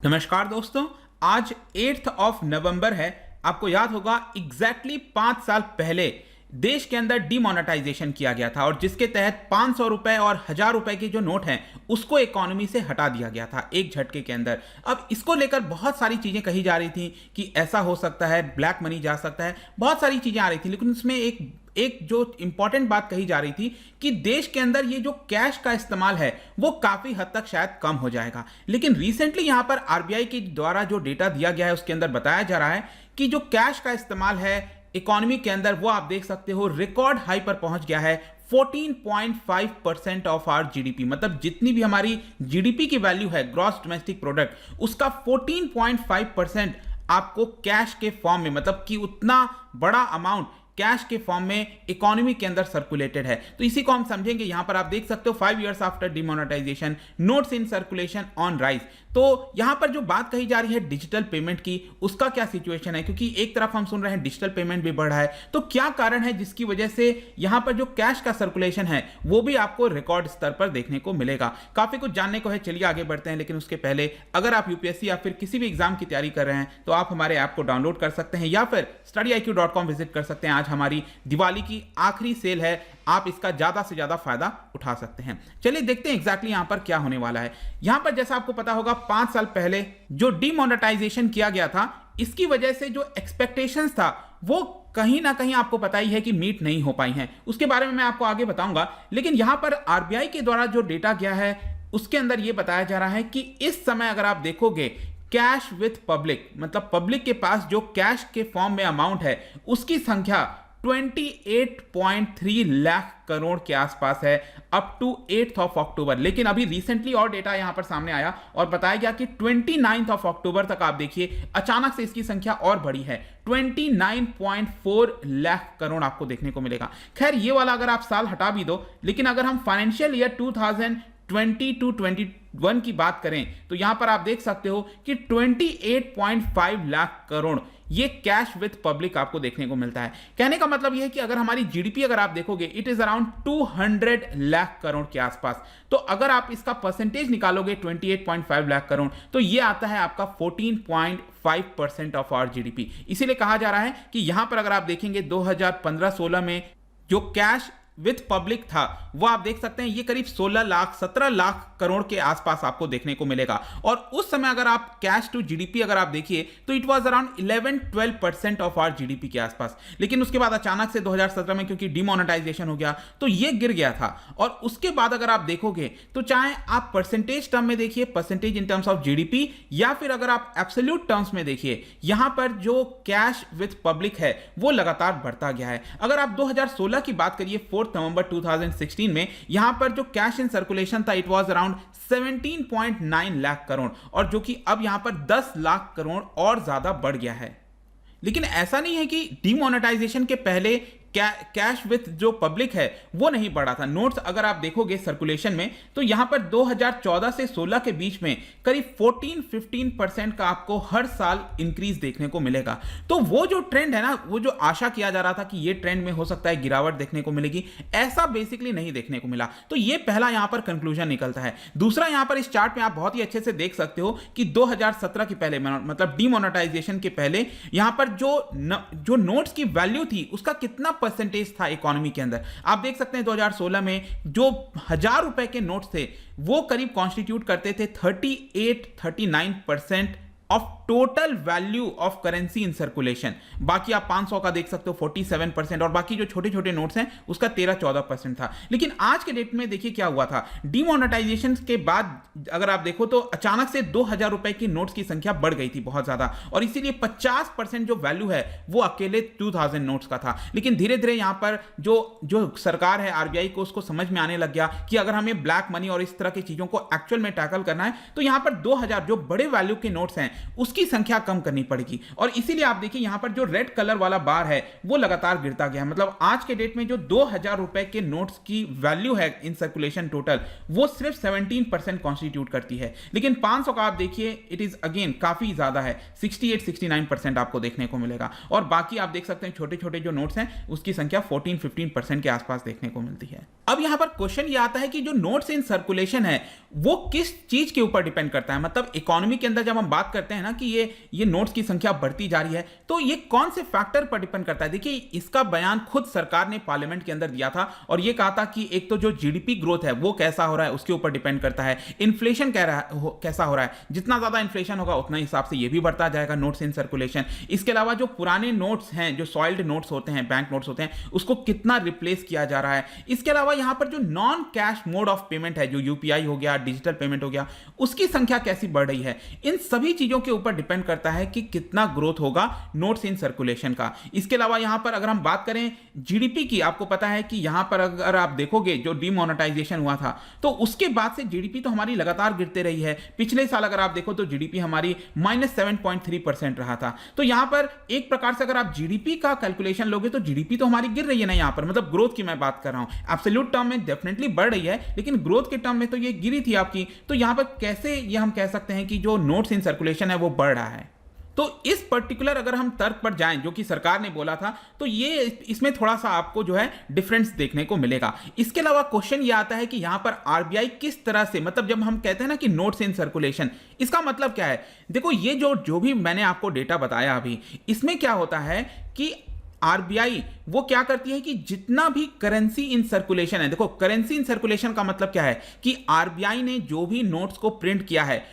नमस्कार दोस्तों, आज 8 नवंबर है। आपको याद होगा एग्जैक्टली 5 साल पहले देश के अंदर डीमोनेटाइजेशन किया गया था और जिसके तहत 500 रुपए और 1000 रुपए के जो नोट हैं उसको इकोनॉमी से हटा दिया गया था एक झटके के अंदर। अब इसको लेकर बहुत सारी चीजें कही जा रही थी कि ऐसा हो सकता है, ब्लैक मनी जा सकता है, बहुत सारी चीजें आ रही थी, लेकिन उसमें एक जो इंपॉर्टेंट बात कही जा रही थी कि देश के अंदर ये जो कैश का इस्तेमाल है वो काफी हद तक शायद कम हो जाएगा। लेकिन रिसेंटली यहां पर आरबीआई के द्वारा जो डेटा दिया गया है उसके अंदर बताया जा रहा है कि जो कैश का इस्तेमाल है इकोनॉमी के अंदर वो आप देख सकते हो रिकॉर्ड हाई पर पहुंच गया है। 14.5% ऑफ आवर जीडीपी, मतलब जितनी भी हमारी जीडीपी की वैल्यू है ग्रॉस डोमेस्टिक प्रोडक्ट, उसका 14.5% आपको कैश के फॉर्म में, मतलब कि उतना बड़ा अमाउंट कैश के फॉर्म में इकोनॉमी के अंदर सर्कुलेटेड है। तो इसी को हम समझेंगे। यहां पर आप देख सकते हो 5 years after demonetisation notes in circulation on rise. तो यहां पर जो बात कही जा रही है डिजिटल पेमेंट की, उसका क्या सिचुएशन है, क्योंकि एक तरफ हम सुन रहे हैं डिजिटल पेमेंट भी बढ़ रहा है, तो क्या कारण है जिसकी वजह से यहां पर जो कैश का सर्कुलेशन है वो भी आपको रिकॉर्ड स्तर पर देखने को मिलेगा। काफी कुछ जानने को है, चलिए आगे बढ़ते हैं। लेकिन उसके पहले अगर आप यूपीएससी या फिर किसी भी एग्जाम की तैयारी कर रहे हैं तो आप हमारे ऐप को डाउनलोड कर सकते हैं या फिर studyIQ.com विजिट कर सकते हैं। आज हमारी दिवाली की आखिरी सेल है, आप इसका ज्यादा से ज्यादा फायदा उठा सकते हैं। चलिए देखते हैं एग्जैक्टली यहां पर क्या होने वाला है। यहां पर जैसा आपको पता होगा 5 साल पहले जो डीमोनेटाइजेशन किया गया था, इसकी वजह से जो एक्सपेक्टेशंस था वो कहीं ना कहीं आपको पता ही है कि मीट नहीं हो पाई हैं। उसके बारे में मैं आपको आगे बताऊंगा। लेकिन यहां पर आरबीआई के द्वारा जो डेटा गया है उसके अंदर यह बताया जा रहा है कि इस समय अगर आप देखोगे कैश विथ पब्लिक, मतलब पब्लिक के पास जो कैश के फॉर्म में अमाउंट है उसकी संख्या 28.3 लाख करोड़ के आसपास है अप टू 8 अक्टूबर। लेकिन अभी रिसेंटली और डेटा यहां पर सामने आया और बताया गया कि 29 अक्टूबर तक आप देखिए अचानक से इसकी संख्या और बढ़ी है, 29.4 लाख करोड़ आपको देखने को मिलेगा। खैर ये वाला अगर आप साल हटा भी दो, लेकिन अगर हम फाइनेंशियल ईयर 2020 टू 21 की बात करें तो यहां पर आप देख सकते हो कि 28.5 लाख करोड़ ये कैश विथ पब्लिक आपको देखने को मिलता है। कहने का मतलब यह है कि अगर हमारी जीडीपी अगर आप देखोगे it is around 200 lakh crore के आसपास। तो अगर आप इसका परसेंटेज निकालोगे 28.5 लाख करोड़ तो यह आता है आपका 14.5% ऑफ आवर जीडीपी। इसीलिए कहा जा रहा है कि यहां पर अगर आप देखेंगे 2015-16 में जो कैश विथ पब्लिक था वो आप देख सकते हैं ये करीब 17 लाख करोड़ के आसपास आपको देखने को मिलेगा। और उस समय अगर आप कैश टू जीडीपी अगर आप देखिए तो it was around 11-12% of our GDP के आसपास। लेकिन उसके बाद अचानक से 2017 में क्योंकि डिमोनेटाइजेशन हो गया तो ये गिर गया था। और उसके बाद अगर आप देखोगे तो चाहे आप परसेंटेज टर्म में देखिए, percentage in terms of GDP, या फिर अगर आप एब्सोल्यूट टर्म्स में देखिए, यहां पर जो कैश विथ पब्लिक है वो लगातार बढ़ता गया है। अगर आप 2016 की बात करिए 4 नवंबर 2016 में यहां पर जो कैश इन सर्कुलेशन था it was around 17.9 lakh crore, और जो कि अब यहां पर 10 लाख करोड़ और ज्यादा बढ़ गया है। लेकिन ऐसा नहीं है कि डिमोनेटाइजेशन के पहले कैश विथ जो पब्लिक है वो नहीं बढ़ा था। नोट्स अगर आप देखोगे सर्कुलेशन में तो यहां पर 2014 से 16 के बीच में करीब 14-15% का आपको हर साल इंक्रीज देखने को मिलेगा। तो वो जो ट्रेंड है ना, वो जो आशा किया जा रहा था कि ये ट्रेंड में हो सकता है गिरावट देखने को मिलेगी, ऐसा बेसिकली नहीं देखने को मिला। तो ये पहला यहां पर कंक्लूजन निकलता है। दूसरा यहां पर इस चार्ट में आप बहुत ही अच्छे से देख सकते हो कि 2017 के पहले, मतलब डिमोनेटाइजेशन के पहले यहां पर जो नोट्स की वैल्यू थी उसका कितना परसेंटेज था इकोनॉमी के अंदर। आप देख सकते हैं 2016 में जो 1000 रुपए के नोट्स थे वो करीब कॉन्स्टिट्यूट करते थे 38-39% of total value of currency in circulation. बाकी आप 500 का देख सकते हो 47%, और बाकी जो छोटे छोटे नोट्स हैं उसका 13-14% था। लेकिन आज के डेट में देखिए क्या हुआ था, डिमोनेटाइजेशन के बाद अगर आप देखो तो अचानक से 2000 रुपए की नोट्स की संख्या बढ़ गई थी बहुत ज्यादा, और इसीलिए 50% जो वैल्यू है वो अकेले 2000 नोट्स का था। लेकिन धीरे धीरे यहां पर जो सरकार है आरबीआई को उसको समझ में आने लग गया कि अगर हमें ब्लैक मनी और इस तरह की चीजों को एक्चुअल में टैकल करना है तो यहां पर 2000 जो बड़े वैल्यू के नोट्स हैं उसकी संख्या कम करनी पड़ेगी। और इसीलिए आप देखिए यहां पर जो रेड कलर वाला बार है वो लगातार गिरता गया है। मतलब आज के डेट में जो 2000 रुपए के नोट्स की वैल्यू है इन सर्कुलेशन टोटल, वो सिर्फ 17% कॉन्स्टिट्यूट करती है। लेकिन 500 का आप देखिए इट इज अगेन काफी ज्यादा है, 68-69% आपको देखने को मिलेगा। और बाकी आप देख सकते हैं छोटे छोटे जो नोट्स हैं उसकी संख्या 14-15% के आसपास देखने को मिलती है। अब यहां पर क्वेश्चन ये आता है कि जो नोट्स इन सर्कुलेशन है वो किस चीज के ऊपर डिपेंड करता है। मतलब इकोनॉमी के अंदर जब हम बात करते हैं ना कि ये नोट्स की संख्या बढ़ती जा रही है, तो ये कौन से फैक्टर पर डिपेंड करता है। देखिए इसका बयान खुद सरकार ने पार्लियामेंट के अंदर दिया था और ये कहा था कि एक तो जो जीडीपी ग्रोथ है वो कैसा हो रहा है उसके ऊपर डिपेंड करता है, इन्फ्लेशन कैसा हो रहा है, जितना ज्यादा इन्फ्लेशन होगा उतना हिसाब से ये भी बढ़ता जाएगा नोट्स इन सर्कुलेशन। इसके अलावा जो पुराने नोट्स हैं, जो सॉइल्ड नोट्स होते हैं, बैंक नोट्स होते हैं, उसको कितना रिप्लेस किया जा रहा है। इसके अलावा यहां पर जो non cash mode of payment है, जो यूपीआई हो गया, डिजिटल पेमेंट हो गया, उसकी संख्या कैसी बढ़ रही है। इन सभी चीजों के ऊपर डिपेंड करता है कि कितना ग्रोथ होगा नोट्स इन सर्कुलेशन का। इसके अलावा यहां पर अगर हम बात करें जीडीपी की, आपको पता है कि यहां पर अगर आप देखोगे जो डिमोनेटाइजेशन हुआ था तो उसके बाद से जीडीपी तो हमारी लगातार गिरते रही है। पिछले साल अगर आप देखो तो जीडीपी हमारी -7.3% रहा था। तो यहां पर एक प्रकार से अगर आप जीडीपी का कैलकुलेशन लोगे तो जीडीपी तो हमारी गिर रही है ना यहां पर, मतलब ग्रोथ की मैं बात कर रहा हूं। एब्सोल्यूट टर्म में डेफिनेटली बढ़ रही है लेकिन ग्रोथ के टर्म में तो ये गिरी थी आपकी। तो यहां पर कैसे ये हम कह सकते हैं कि जो नोट्स इन सर्कुलेशन है वो बढ़ रहा है। तो इस पर्टिकुलर अगर हम तर्क पर जाएं जो कि सरकार ने बोला था, तो ये इसमें थोड़ा सा आपको जो है डिफरेंस देखने को मिलेगा। इसके अलावा क्वेश्चन ये आता है कि यहां पर आरबीआई किस तरह से, मतलब जब हम कहते हैं ना कि नोट्स इन सर्कुलेशन, इसका मतलब क्या है। देखो ये जो भी मैंने आपको डेटा बताया अभी, इसमें क्या होता है कि आरबीआई वो क्या करती है कि जितना भी करेंसी इन सर्कुलेशन है, देखो करेंसी इन सर्कुलेशन का मतलब क्या है कि आरबीआई ने जो भी नोट्स को प्रिंट किया है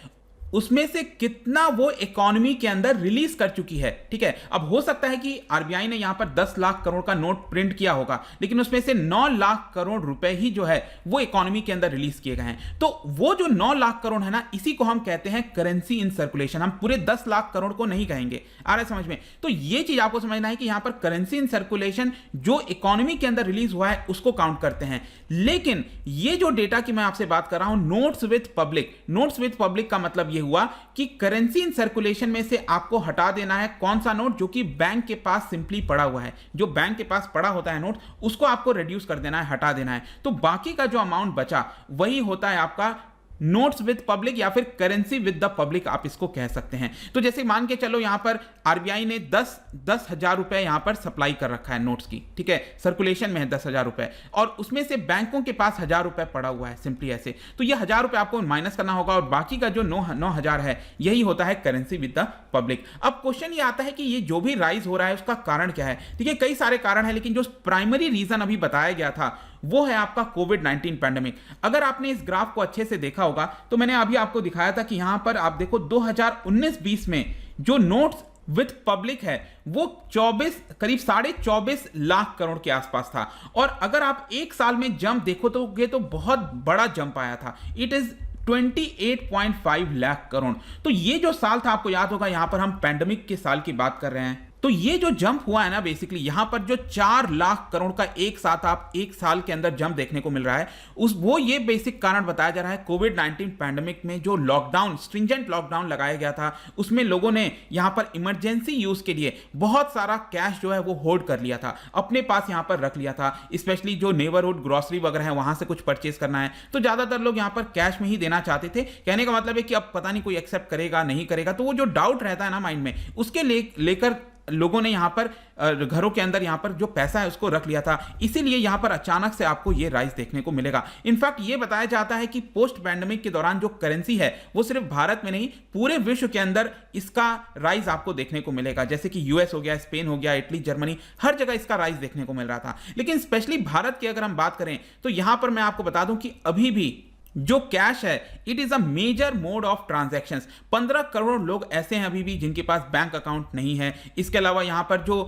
उसमें से कितना वो इकोनॉमी के अंदर रिलीज कर चुकी है। ठीक है, अब हो सकता है कि आरबीआई ने यहां पर 10 लाख करोड़ का नोट प्रिंट किया होगा लेकिन उसमें से 9 लाख करोड़ रुपए ही जो है वो इकोनॉमी के अंदर रिलीज किए गए हैं। तो वो जो 9 लाख करोड़ है ना, इसी को हम कहते हैं करेंसी इन सर्कुलेशन। हम पूरे 10 लाख करोड़ को नहीं कहेंगे, आ रहा है समझ में। तो ये चीज आपको समझना है कि यहां पर करेंसी इन सर्कुलेशन जो इकोनॉमी के अंदर रिलीज हुआ है उसको काउंट करते हैं। लेकिन ये जो डेटा की मैं आपसे बात कर रहा हूं notes with public, notes with public का मतलब ये हुआ कि करेंसी इन सर्कुलेशन में से आपको हटा देना है कौन सा नोट जो कि बैंक के पास सिंपली पड़ा हुआ है। जो बैंक के पास पड़ा होता है नोट, उसको आपको रिड्यूस कर देना है, हटा देना है। तो बाकी का जो अमाउंट बचा वही होता है आपका नोट्स विद पब्लिक या फिर करेंसी विद द पब्लिक आप इसको कह सकते हैं। तो जैसे मान के चलो यहां पर आरबीआई ने 10,000 रुपए यहां पर सप्लाई कर रखा है नोट्स की, ठीक है, सर्कुलेशन में है 10,000 रुपए, और उसमें से बैंकों के पास 1,000 रुपए पड़ा हुआ है सिंपली ऐसे। तो ये 1,000 रुपए आपको माइनस करना होगा और बाकी का जो 9,000 है यही होता है करेंसी विद द पब्लिक। अब क्वेश्चन ये आता है कि ये जो भी राइज हो रहा है उसका कारण क्या है। ठीक है, कई सारे कारण है लेकिन जो प्राइमरी रीजन अभी बताया गया था वो है आपका कोविड-19 पैंडेमिक। अगर आपने इस ग्राफ को अच्छे से देखा होगा तो मैंने अभी आपको दिखाया था कि यहां पर आप देखो 2019-20 में जो नोट्स विद पब्लिक है वो करीब 24.5 लाख करोड़ के आसपास था। और अगर आप एक साल में जंप देखो तो बहुत बड़ा जंप आया था, इट इज 28.5 लाख करोड़। तो ये जो साल था आपको याद होगा, यहां पर हम पैंडेमिक के साल की बात कर रहे हैं। तो ये जो जंप हुआ है ना, बेसिकली यहां पर जो 4 लाख करोड़ का एक साथ आप एक साल के अंदर जंप देखने को मिल रहा है, वो ये बेसिक कारण बताया जा रहा है कोविड-19 पैंडेमिक में जो लॉकडाउन, स्ट्रिंजेंट लॉकडाउन लगाया गया था, उसमें लोगों ने यहां पर इमरजेंसी यूज के लिए बहुत सारा कैश जो है वो होल्ड कर लिया था, अपने पास यहां पर रख लिया था। स्पेशली जो नेबरहुड ग्रोसरी वगैरह है वहां से कुछ परचेज करना है तो ज्यादातर लोग यहां पर कैश में ही देना चाहते थे। कहने का मतलब है कि अब पता नहीं कोई एक्सेप्ट करेगा नहीं करेगा, तो वो जो डाउट रहता है ना माइंड में, उसके लेकर लोगों ने यहां पर घरों के अंदर यहां पर जो पैसा है उसको रख लिया था। इसीलिए यहां पर अचानक से आपको ये राइज देखने को मिलेगा। इनफैक्ट ये बताया जाता है कि पोस्ट पैंडेमिक के दौरान जो करेंसी है वो सिर्फ भारत में नहीं पूरे विश्व के अंदर इसका राइज आपको देखने को मिलेगा। जैसे कि यूएस हो गया, स्पेन हो गया, इटली, जर्मनी, हर जगह इसका राइज देखने को मिल रहा था। लेकिन स्पेशली भारत की अगर हम बात करें तो यहां पर मैं आपको बता दूं कि अभी भी जो कैश है it is a major mode of transactions. 15 crore लोग ऐसे हैं अभी भी जिनके पास बैंक अकाउंट नहीं है। इसके अलावा यहां पर जो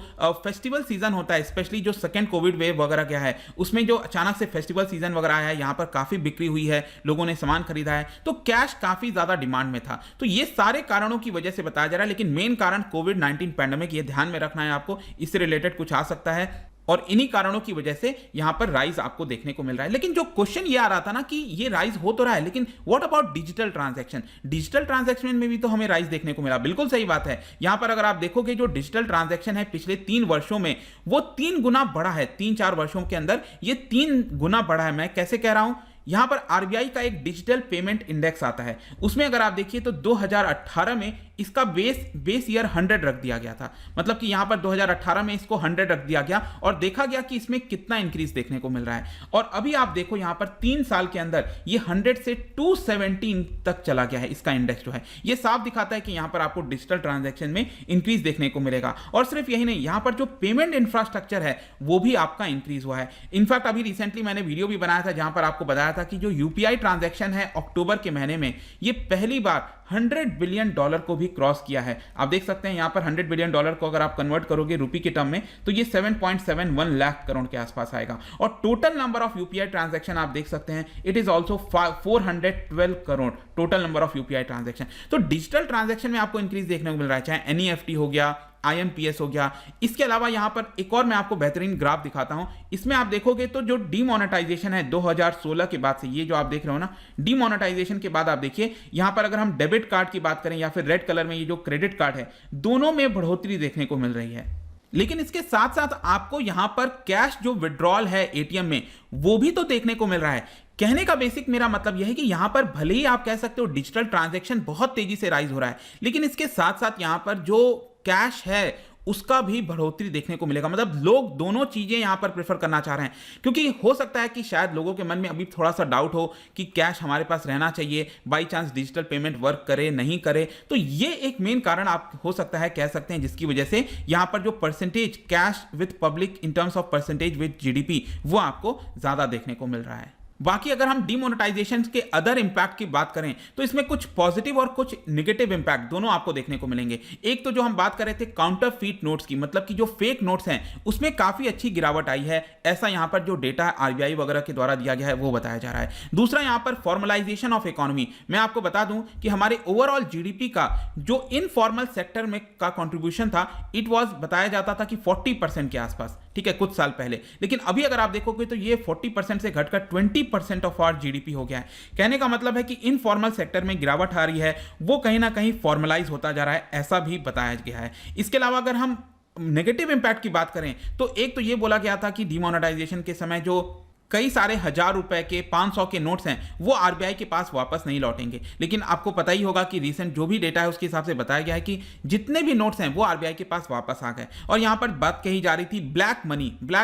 फेस्टिवल सीजन होता है, स्पेशली जो सेकंड कोविड वेव वगैरह क्या है, उसमें जो अचानक से फेस्टिवल सीजन वगैरह आया है, यहां पर काफी बिक्री हुई है, लोगों ने सामान खरीदा है, तो कैश काफी ज्यादा डिमांड में था। तो ये सारे कारणों की वजह से बताया जा रहा है। लेकिन मेन कारण कोविड-19 पैंडेमिक, ये ध्यान में रखना है आपको, इससे रिलेटेड कुछ आ सकता है। और इन्हीं कारणों की वजह से यहां पर राइज आपको देखने को मिल रहा है। लेकिन जो क्वेश्चन ये आ रहा था ना कि ये राइज हो तो रहा है, लेकिन what about digital transaction? Digital transaction में भी तो हमें राइज देखने को मिला। बिल्कुल सही बात है। यहां पर अगर आप देखोगे जो डिजिटल ट्रांजैक्शन है पिछले 3 वर्षों में वो 3 गुना बढ़ा है। 3-4 वर्षों के अंदर ये 3 गुना बढ़ा है। मैं कैसे कह रहा हूं? यहां पर आरबीआई का एक डिजिटल पेमेंट इंडेक्स आता है, उसमें अगर आप देखिए तो 2018 में इसका बेस ईयर 100 रख दिया गया था। मतलब कि यहां पर 2018 में इसको 100 रख दिया गया और देखा गया कि इसमें कितना इंक्रीज देखने को मिल रहा है। और अभी आप देखो यहां पर 3 साल के अंदर ये 100 से 217 तक चला गया है। इसका इंडेक्स जो है ये साफ दिखाता है कि यहां पर आपको डिजिटल ट्रांजैक्शन में इंक्रीज देखने को मिलेगा। और सिर्फ यही नहीं, यहां पर जो पेमेंट इंफ्रास्ट्रक्चर है वो भी आपका इंक्रीज हुआ है। इनफैक्ट अभी रिसेंटली मैंने वीडियो भी बनाया था जहां पर आपको बताया था कि जो यूपीआई ट्रांजैक्शन है अक्टूबर के महीने में ये पहली बार $100 बिलियन को भी क्रॉस किया है। आप देख सकते हैं यहां पर $100 बिलियन को अगर आप कन्वर्ट करोगे रुपए की टर्म में तो ये 7.71 लाख करोड़ के आसपास आएगा। और total number of UPI transaction आप देख सकते हैं it is also 412 crore total number of UPI transaction. तो डिजिटल ट्रांजैक्शन में आपको इंक्रीज देखने को मिल रहा है, चाहे एनईएफटी हो गया, IMPS हो गया। इसके अलावा यहां पर एक और मैं आपको बेहतरीन ग्राफ दिखाता हूं। इसमें आप देखोगे तो जो डीमोनेटाइजेशन है 2016 के बाद से, ये जो आप देख रहे हो ना, डीमोनेटाइजेशन के बाद आप देखिए यहां पर अगर हम डेबिट कार्ड की बात करें या फिर रेड कलर में ये जो क्रेडिट कार्ड है, दोनों में बढ़ोतरी देखने को मिल रही है। लेकिन इसके साथ साथ आपको यहां पर कैश जो विड्रॉल है एटीएम में वो भी तो देखने को मिल रहा है। कहने का बेसिक मेरा मतलब यह है कि यहां पर भले ही आप कह सकते हो डिजिटल ट्रांजैक्शन बहुत तेजी से राइज हो रहा है, लेकिन इसके साथ साथ यहां पर जो कैश है उसका भी बढ़ोतरी देखने को मिलेगा। मतलब लोग दोनों चीजें यहां पर प्रेफर करना चाह रहे हैं, क्योंकि हो सकता है कि शायद लोगों के मन में अभी थोड़ा सा डाउट हो कि कैश हमारे पास रहना चाहिए, by chance digital payment work करे नहीं करे। तो ये एक मेन कारण आप हो सकता है कह सकते हैं जिसकी वजह से यहां पर जो percentage cash with public in terms of percentage with GDP वो आपको ज्यादा देखने को मिल रहा है। बाकी अगर हम डीमोनेटाइजेशन के अदर इंपैक्ट की बात करें तो इसमें कुछ पॉजिटिव और कुछ नेगेटिव इंपैक्ट दोनों आपको देखने को मिलेंगे। एक तो जो हम बात कर रहे थे काउंटरफीट नोट्स की, मतलब कि जो फेक नोट्स हैं उसमें काफी अच्छी गिरावट आई है, ऐसा यहां पर जो डेटा आरबीआई वगैरह के द्वारा दिया गया है वो बताया जा रहा है। दूसरा यहां पर फॉर्मलाइजेशन ऑफ इकोनॉमी। मैं आपको बता दूं कि हमारे ओवरऑल जीडीपी का जो इनफॉर्मल सेक्टर में का कंट्रीब्यूशन था इट वाज बताया जाता था कि 40% के आसपास, ठीक है, कुछ साल पहले। लेकिन अभी अगर आप देखोगे तो ये 40% से घटकर 20% ऑफ आवर जीडीपी हो गया है। कहने का मतलब है कि इनफॉर्मल सेक्टर में गिरावट आ रही है, वो कहीं ना कहीं फॉर्मलाइज होता जा रहा है, ऐसा भी बताया गया है। इसके अलावा अगर हम नेगेटिव इंपैक्ट की बात करें तो एक तो ये बोला गया था कि डिमोनेटाइजेशन के समय जो कई सारे 1000 रुपए के 500 के नोट्स हैं वो आरबीआई के पास वापस नहीं लौटेंगे। लेकिन आपको पता ही होगा कि रीसेंट जो भी डेटा है उसके हिसाब से बताया गया है कि जितने भी नोट्स हैं वो आरबीआई के पास वापस आ गए। और यहां पर बात कही जा रही थी ब्लैक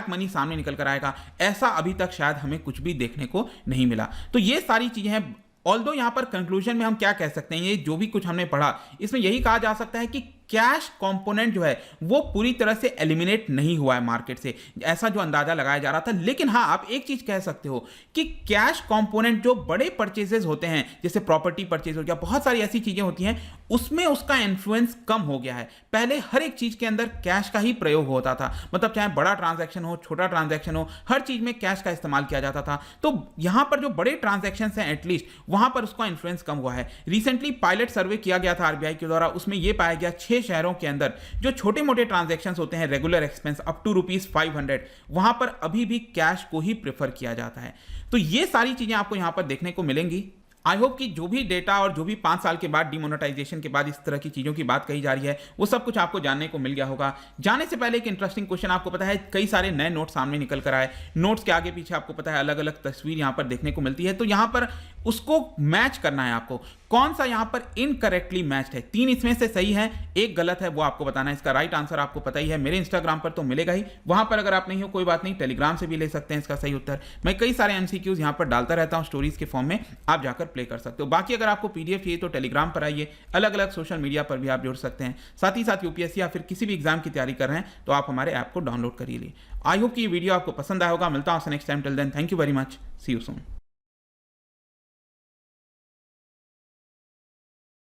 मनी सामने निकल कर आएगा, ऐसा अभी तक शायद हमें कुछ भी देखने को नहीं मिला। तो ये सारी चीजें हैं। ऑल्दो यहां पर कंक्लूजन में हम क्या कह सकते हैं, ये जो भी कुछ हमने पढ़ा इसमें यही कहा जा सकता है कि कैश कंपोनेंट जो है वो पूरी तरह से एलिमिनेट नहीं हुआ है मार्केट से, ऐसा जो अंदाजा लगाया जा रहा था। लेकिन हाँ, आप एक चीज कह सकते हो कि कैश कंपोनेंट जो बड़े परचेजेस होते हैं, जैसे प्रॉपर्टी परचेज हो गया, बहुत सारी ऐसी चीजें होती हैं, उसमें उसका इन्फ्लुएंस कम हो गया है। पहले हर एक चीज के अंदर कैश का ही प्रयोग होता था, मतलब चाहे बड़ा ट्रांजैक्शन हो, छोटा ट्रांजैक्शन हो, हर चीज में कैश का इस्तेमाल किया जाता था। तो यहां पर जो बड़े ट्रांजैक्शन हैं एटलीस्ट वहां पर उसका इन्फ्लुएंस कम हुआ है। रिसेंटली पायलट सर्वे किया गया था आरबीआई के द्वारा, उसमें यह पाया गया 6 शहरों के अंदर जो छोटे मोटे ट्रांजैक्शंस होते हैं, रेगुलर एक्सपेंस अप टू ₹500, वहां पर अभी भी कैश को ही प्रेफर किया जाता है। तो ये सारी चीजें आपको यहां पर देखने को मिलेंगी। आई होप कि जो भी डेटा और जो भी 5 साल के बाद डिमोनेटाइजेशन के बाद इस तरह की चीज़ों की बात कही जा रही है वो सब कुछ आपको जानने को मिल गया होगा। जाने से पहले एक इंटरेस्टिंग क्वेश्चन, आपको पता है कई सारे नए नोट सामने निकल कर आए, नोट्स के आगे पीछे आपको पता है अलग अलग तस्वीर यहाँ पर देखने को मिलती है। तो यहाँ पर उसको मैच करना है आपको, कौन सा यहाँ पर इनकरेक्टली मैच्ड है। 3 इसमें से सही है, 1 गलत है, वो आपको बताना है। इसका राइट आंसर आपको पता ही है, मेरे इंस्टाग्राम पर तो मिलेगा ही, वहां पर अगर आप नहीं हो कोई बात नहीं, टेलीग्राम से भी ले सकते हैं इसका सही उत्तर। मैं कई सारे एमसीक्यूज यहाँ पर डालता रहता हूँ स्टोरीज के फॉर्म में, आप जाकर प्ले कर सकते हो। बाकी अगर आपको पीडीएफ चाहिए तो टेलीग्राम पर आइए, अलग अलग सोशल मीडिया पर भी आप जुड़ सकते हैं। साथ ही साथ यूपीएससी या फिर किसी भी एग्जाम की तैयारी कर रहे हैं तो आप हमारे ऐप को डाउनलोड करिए। आई होप कि ये वीडियो आपको पसंद आया होगा। मिलता हूं next time, till then thank you very much, see you soon.